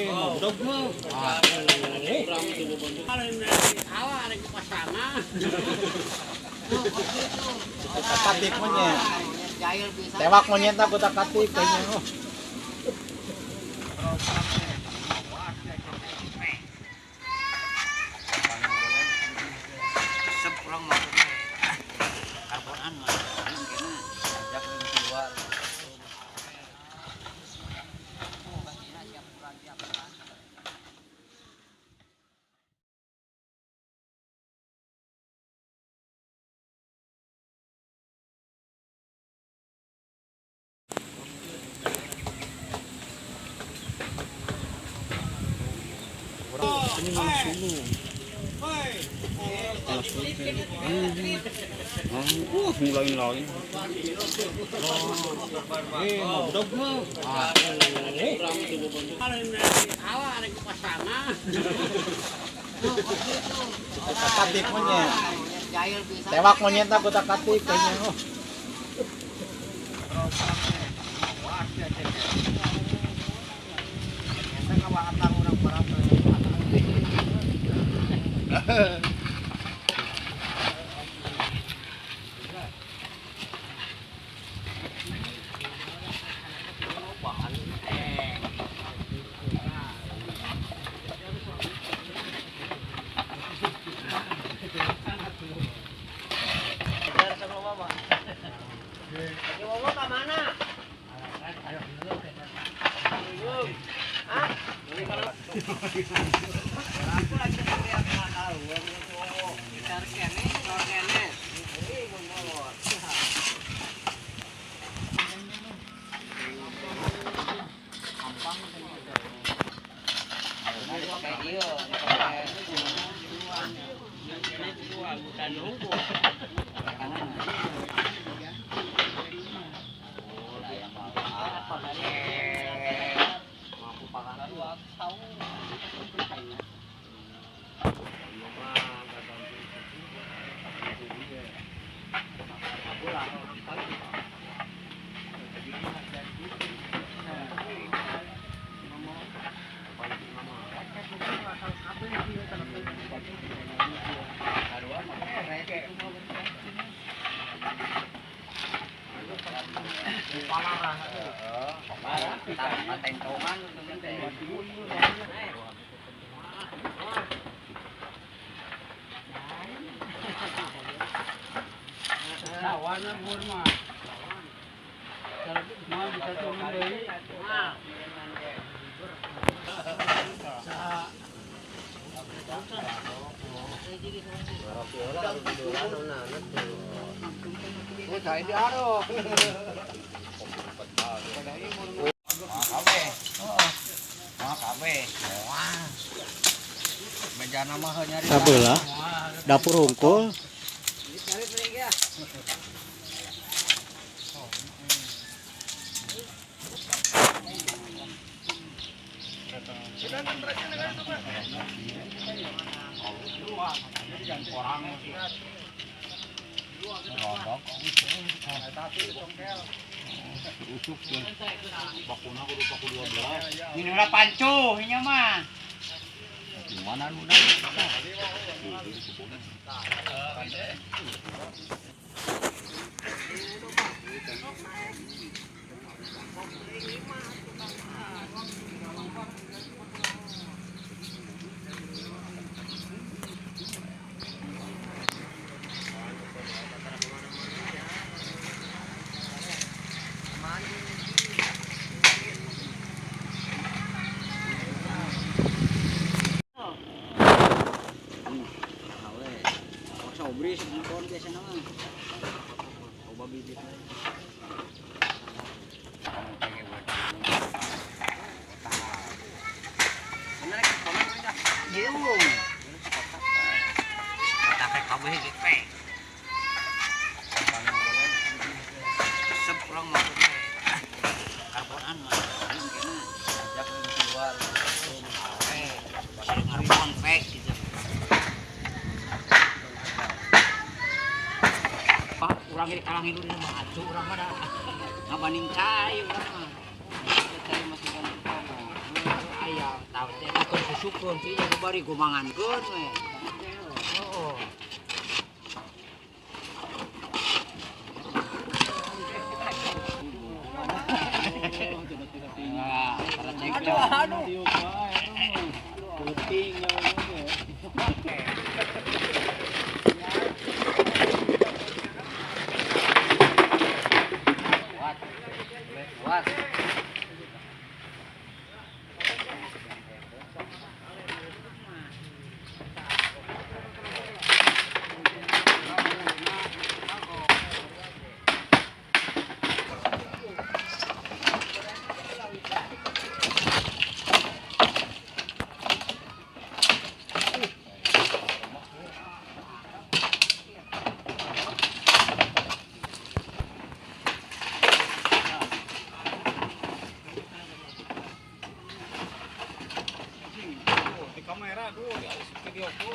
Ngobdog mo. Katip monyet. Tewak monyet na buta katip kayaknya. Sepulang maksudnya karbonan mah kena ajak keluar. Ini mana sulu? Mulai lagi. Ngobdog mo. Katip monyet. Tewak monyet na buta katip kayaknya. Apalah, dapur hungkul. Ini udah pancu, ini mah. Gimana lu? Sobri sebelum biasa nama. Coba bibit. Sepulang maksudnya karbonan mah kena ajak keluar. Karbon fake gitu. Pak, urang ini kalang itu mah acu urang mah da. Ngabanding cai urang mah. isukkeun sih jadi bari gumangankeun we. Heeh. Aduh. Kuat. Di kamera dulu, di video ku.